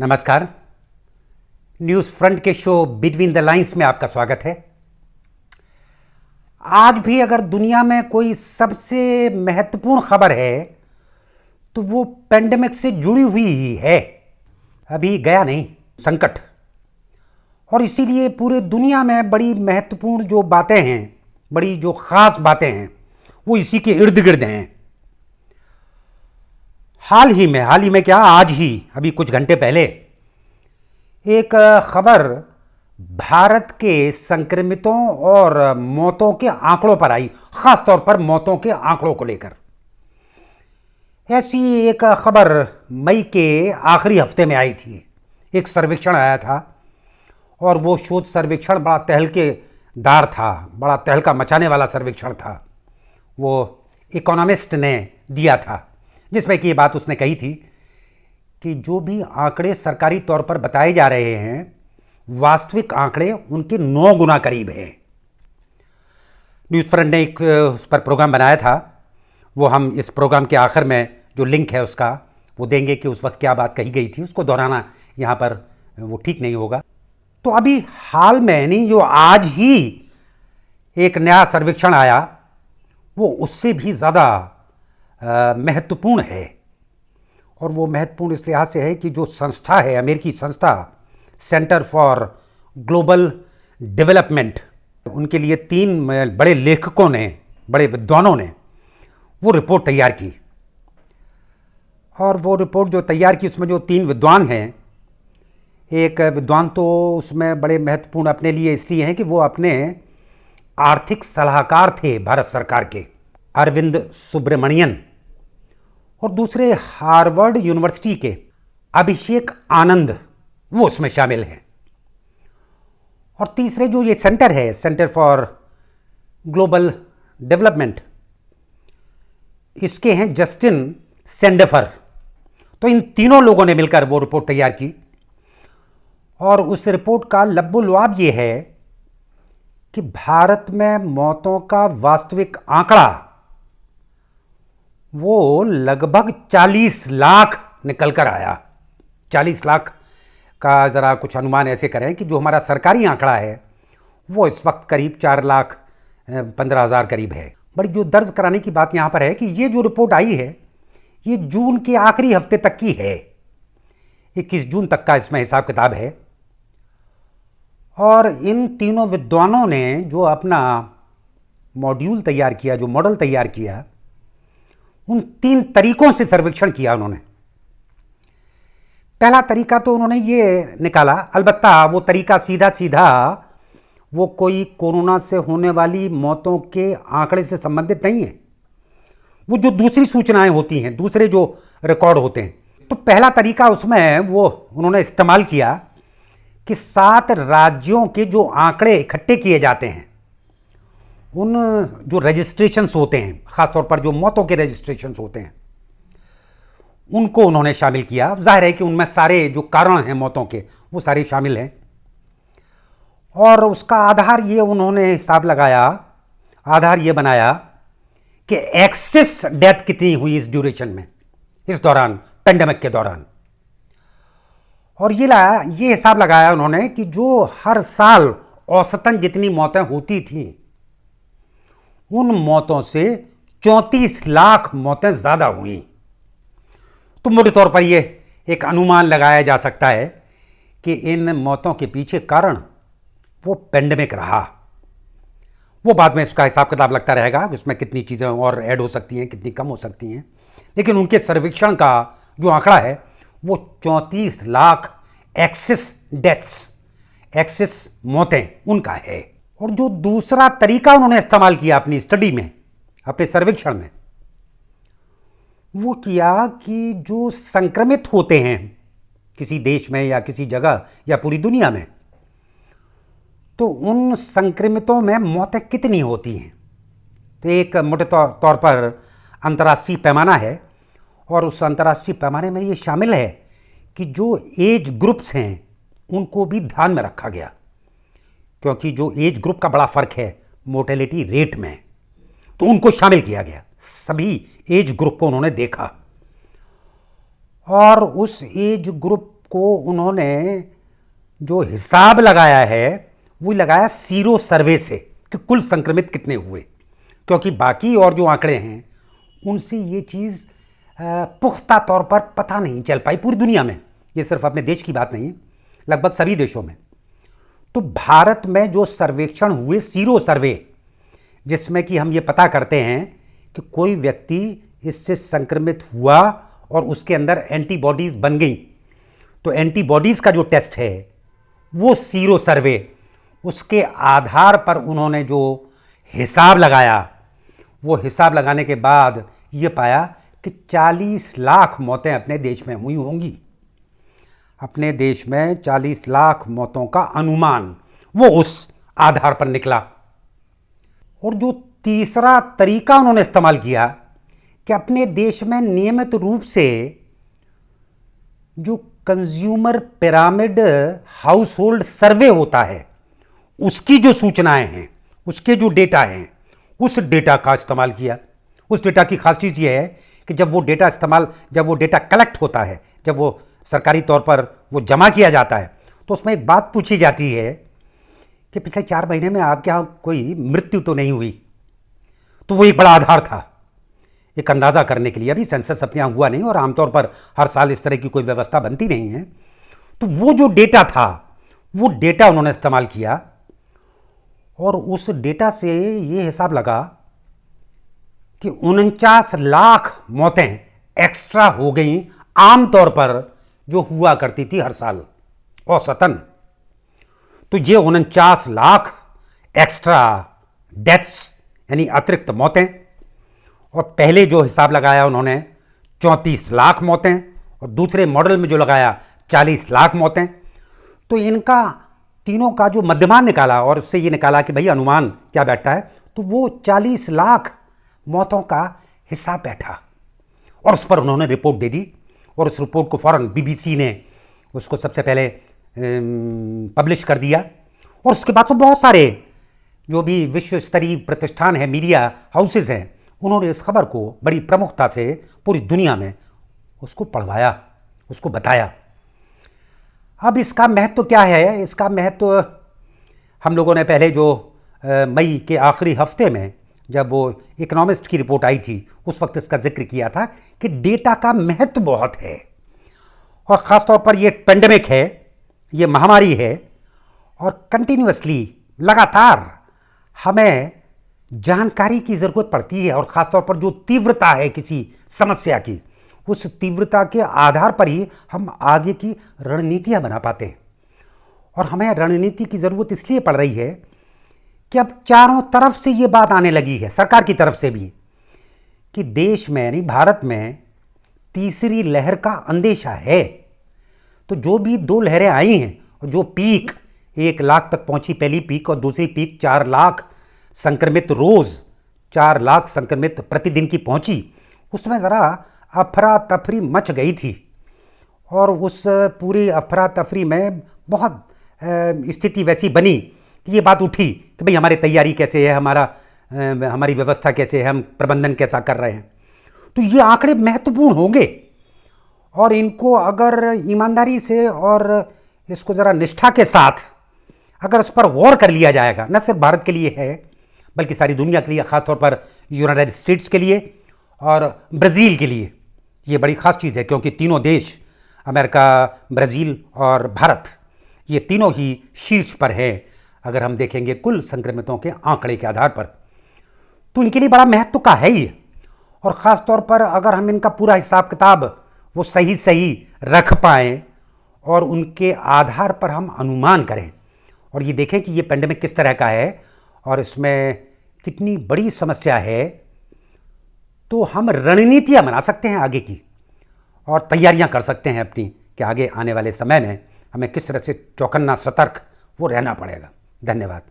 नमस्कार। News front के show between the lines में आपका स्वागत है। आज भी अगर दुनिया में कोई सबसे महत्वपूर्ण खबर है तो वो पेंडेमिक से जुड़ी हुई ही है। अभी गया नहीं संकट, और इसीलिए पूरे दुनिया में बड़ी महत्वपूर्ण जो बातें हैं, बड़ी जो ख़ास बातें हैं, वो इसी के इर्द गिर्द हैं। हाल ही में क्या, आज ही अभी कुछ घंटे पहले एक खबर भारत के संक्रमितों और मौतों के आंकड़ों पर आई, खास तौर पर मौतों के आंकड़ों को लेकर। ऐसी एक खबर मई के आखिरी हफ्ते में आई थी। एक सर्वेक्षण आया था और वो शोध सर्वेक्षण बड़ा तहलकेदार था, बड़ा तहलका मचाने वाला सर्वेक्षण था। वो इकोनॉमिस्ट ने दिया था, जिसमें कि ये बात उसने कही थी कि जो भी आंकड़े सरकारी तौर पर बताए जा रहे हैं, वास्तविक आंकड़े उनके 9 गुना करीब हैं। न्यूज़ फ्रंट ने एक उस पर प्रोग्राम बनाया था। वो हम इस प्रोग्राम के आखिर में जो लिंक है उसका वो देंगे कि उस वक्त क्या बात कही गई थी। उसको दोहराना यहाँ पर वो ठीक नहीं होगा। तो अभी हाल में नहीं, जो आज ही एक नया सर्वेक्षण आया, वो उससे भी ज़्यादा महत्वपूर्ण है। और वो महत्वपूर्ण इस लिहाज से है कि जो संस्था है, अमेरिकी संस्था सेंटर फॉर ग्लोबल डेवलपमेंट, उनके लिए 3 बड़े लेखकों ने, बड़े विद्वानों ने वो रिपोर्ट तैयार की। और वो रिपोर्ट जो तैयार की, उसमें जो 3 विद्वान हैं, एक विद्वान तो उसमें बड़े महत्वपूर्ण अपने लिए इसलिए हैं कि वो अपने आर्थिक सलाहकार थे भारत सरकार के, अरविंद सुब्रमणियन। और दूसरे हार्वर्ड यूनिवर्सिटी के अभिषेक आनंद, वो उसमें शामिल हैं। और तीसरे जो ये सेंटर है, सेंटर फॉर ग्लोबल डेवलपमेंट, इसके हैं जस्टिन सेंडेफर। तो इन तीनों लोगों ने मिलकर वो रिपोर्ट तैयार की। और उस रिपोर्ट का लब्बो-लुआब ये है कि भारत में मौतों का वास्तविक आंकड़ा वो लगभग 40 लाख निकल कर आया। 40 लाख का ज़रा कुछ अनुमान ऐसे करें कि जो हमारा सरकारी आंकड़ा है वो इस वक्त करीब 4,15,000 करीब है। बड़ी जो दर्ज कराने की बात यहाँ पर है कि ये जो रिपोर्ट आई है, ये जून के आखिरी हफ्ते तक की है। 21 जून तक का इसमें हिसाब किताब है। और इन तीनों विद्वानों ने जो अपना मॉड्यूल तैयार किया, जो मॉडल तैयार किया, उन 3 तरीकों से सर्वेक्षण किया उन्होंने। पहला तरीका तो उन्होंने ये निकाला, अलबत्ता वो तरीका सीधा वो कोई कोरोना से होने वाली मौतों के आंकड़े से संबंधित नहीं है। वो जो दूसरी सूचनाएं होती हैं, दूसरे जो रिकॉर्ड होते हैं, तो पहला तरीका उसमें वो उन्होंने इस्तेमाल किया कि 7 राज्यों के जो आंकड़े इकट्ठे किए जाते हैं, उन जो रजिस्ट्रेशंस होते हैं, ख़ासतौर पर जो मौतों के रजिस्ट्रेशंस होते हैं, उनको उन्होंने शामिल किया। जाहिर है कि उनमें सारे जो कारण हैं मौतों के, वो सारे शामिल हैं। और उसका आधार ये उन्होंने हिसाब लगाया, आधार ये बनाया कि एक्सेस डेथ कितनी हुई इस ड्यूरेशन में, इस दौरान, पेंडेमिक के दौरान। और ये हिसाब लगाया उन्होंने कि जो हर साल औसतन जितनी मौतें होती थीं, उन मौतों से 34 लाख मौतें ज़्यादा हुई। तो मोटे तौर पर यह एक अनुमान लगाया जा सकता है कि इन मौतों के पीछे कारण वो पेंडेमिक रहा। वो बाद में इसका हिसाब किताब लगता रहेगा, उसमें कितनी चीज़ें और ऐड हो सकती हैं, कितनी कम हो सकती हैं। लेकिन उनके सर्वेक्षण का जो आंकड़ा है वो 34 लाख एक्सेस डेथ्स, एक्सेस मौतें उनका है। और जो दूसरा तरीका उन्होंने इस्तेमाल किया अपनी स्टडी में, अपने सर्वेक्षण में, वो किया कि जो संक्रमित होते हैं किसी देश में या किसी जगह या पूरी दुनिया में, तो उन संक्रमितों में मौतें कितनी होती हैं। तो एक मोटे तौर पर अंतर्राष्ट्रीय पैमाना है। और उस अंतर्राष्ट्रीय पैमाने में ये शामिल है कि जो एज ग्रुप्स हैं उनको भी ध्यान में रखा गया, क्योंकि जो एज ग्रुप का बड़ा फ़र्क है मोर्टेलिटी रेट में, तो उनको शामिल किया गया। सभी एज ग्रुप को उन्होंने देखा और उस एज ग्रुप को उन्होंने जो हिसाब लगाया है वो लगाया सीरो सर्वे से कि कुल संक्रमित कितने हुए, क्योंकि बाकी और जो आंकड़े हैं उनसे ये चीज़ पुख्ता तौर पर पता नहीं चल पाई पूरी दुनिया में। ये सिर्फ अपने देश की बात नहीं, लगभग सभी देशों में। तो भारत में जो सर्वेक्षण हुए सीरो सर्वे, जिसमें कि हम ये पता करते हैं कि कोई व्यक्ति इससे संक्रमित हुआ और उसके अंदर एंटीबॉडीज बन गई, तो एंटीबॉडीज का जो टेस्ट है वो सीरो सर्वे, उसके आधार पर उन्होंने जो हिसाब लगाया, वो हिसाब लगाने के बाद ये पाया कि 40 लाख मौतें अपने देश में हुई होंगी। अपने देश में 40 लाख मौतों का अनुमान वो उस आधार पर निकला। और जो तीसरा तरीका उन्होंने इस्तेमाल किया कि अपने देश में नियमित रूप से जो कंज्यूमर पिरामिड हाउस होल्ड सर्वे होता है, उसकी जो सूचनाएं हैं, उसके जो डेटा हैं, उस डेटा का इस्तेमाल किया। उस डेटा की खास चीज़ ये है कि जब वो डेटा कलेक्ट होता है, जब वो सरकारी तौर पर वो जमा किया जाता है, तो उसमें एक बात पूछी जाती है कि पिछले 4 महीने में आपके यहाँ कोई मृत्यु तो नहीं हुई। तो वो एक बड़ा आधार था एक अंदाज़ा करने के लिए। अभी सेंसस अपने यहाँ हुआ नहीं और आमतौर पर हर साल इस तरह की कोई व्यवस्था बनती नहीं है। तो वो जो डेटा था, वो डेटा उन्होंने इस्तेमाल किया और उस डेटा से ये हिसाब लगा कि 49 लाख मौतें एक्स्ट्रा हो गई आमतौर पर जो हुआ करती थी हर साल औसतन। तो ये 49 लाख एक्स्ट्रा डेथ्स यानी अतिरिक्त मौतें, और पहले जो हिसाब लगाया उन्होंने 34 लाख मौतें, और दूसरे मॉडल में जो लगाया 40 लाख मौतें। तो इनका तीनों का जो मध्यमान निकाला और उससे ये निकाला कि भाई अनुमान क्या बैठता है, तो वो 40 लाख मौतों का हिसाब बैठा और उस पर उन्होंने रिपोर्ट दे दी। और उस रिपोर्ट को फौरन बीबीसी ने उसको सबसे पहले पब्लिश कर दिया। और उसके बाद तो बहुत सारे जो भी विश्व स्तरीय प्रतिष्ठान है, मीडिया हाउसेज हैं, उन्होंने इस खबर को बड़ी प्रमुखता से पूरी दुनिया में उसको पढ़वाया, उसको बताया। अब इसका महत्व क्या है? इसका महत्व हम लोगों ने पहले जो मई के आखिरी हफ्ते में जब वो इकोनॉमिस्ट की रिपोर्ट आई थी, उस वक्त इसका जिक्र किया था कि डेटा का महत्व बहुत है। और ख़ास तौर पर ये पेंडेमिक है, ये महामारी है, और कंटिन्यूअसली लगातार हमें जानकारी की ज़रूरत पड़ती है। और ख़ास तौर पर जो तीव्रता है किसी समस्या की, उस तीव्रता के आधार पर ही हम आगे की रणनीतियाँ बना पाते हैं। और हमें रणनीति की ज़रूरत इसलिए पड़ रही है कि अब चारों तरफ से ये बात आने लगी है, सरकार की तरफ से भी, कि देश में यानी भारत में तीसरी लहर का अंदेशा है। तो जो भी 2 लहरें आई हैं और जो पीक 1 लाख तक पहुंची, पहली पीक, और दूसरी पीक 4 लाख संक्रमित रोज़, 4 लाख संक्रमित प्रतिदिन की पहुंची, उसमें ज़रा अफरा तफरी मच गई थी। और उस पूरी अफरा तफरी में बहुत स्थिति वैसी बनी कि ये बात उठी कि भाई हमारी तैयारी कैसे है, हमारी व्यवस्था कैसे है, हम प्रबंधन कैसा कर रहे हैं। तो ये आंकड़े महत्वपूर्ण होंगे और इनको अगर ईमानदारी से और इसको ज़रा निष्ठा के साथ अगर उस पर गौर कर लिया जाएगा, न सिर्फ भारत के लिए है बल्कि सारी दुनिया के लिए, ख़ासतौर पर यूनाइटेड स्टेट्स के लिए और ब्राज़ील के लिए ये बड़ी ख़ास चीज़ है। क्योंकि तीनों देश, अमेरिका, ब्राज़ील और भारत, ये तीनों ही शीर्ष पर हैं अगर हम देखेंगे कुल संक्रमितों के आंकड़े के आधार पर। तो इनके लिए बड़ा महत्व का है ही। और ख़ास तौर पर अगर हम इनका पूरा हिसाब किताब वो सही रख पाएँ और उनके आधार पर हम अनुमान करें और ये देखें कि ये पेंडेमिक किस तरह का है और इसमें कितनी बड़ी समस्या है, तो हम रणनीतियाँ बना सकते हैं आगे की और तैयारियां कर सकते हैं अपनी कि आगे आने वाले समय में हमें किस तरह से चौकन्ना, सतर्क वो रहना पड़ेगा। धन्यवाद।